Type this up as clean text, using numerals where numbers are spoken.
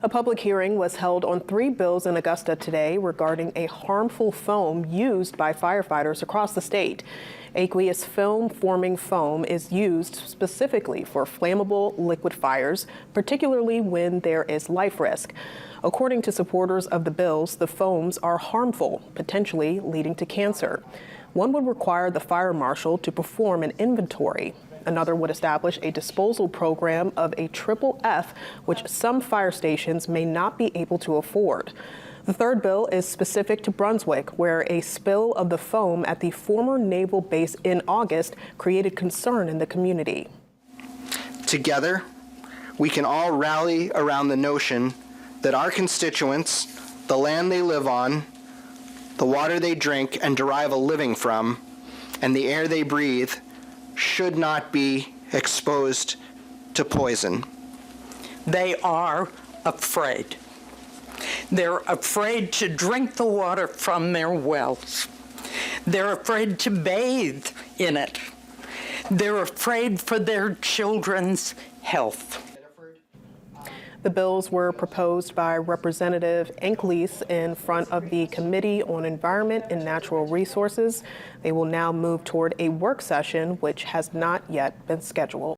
A public hearing was held on 3 bills in Augusta today regarding a harmful foam used by firefighters across the state. Aqueous film-forming foam is used specifically for flammable liquid fires, particularly when there is life risk. According to supporters of the bills, the foams are harmful, potentially leading to cancer. One would require the fire marshal to perform an inventory. Another would establish a disposal program of a triple F, which some fire stations may not be able to afford. The third bill is specific to Brunswick, where a spill of the foam at the former naval base in August created concern in the community. Together, we can all rally around the notion that our constituents, the land they live on, the water they drink and derive a living from, and the air they breathe should not be exposed to poison. They are afraid. They're afraid to drink the water from their wells. They're afraid to bathe in it. They're afraid for their children's health. The bills were proposed by Representative Enklees in front of the Committee on Environment and Natural Resources. They will now move toward a work session, which has not yet been scheduled.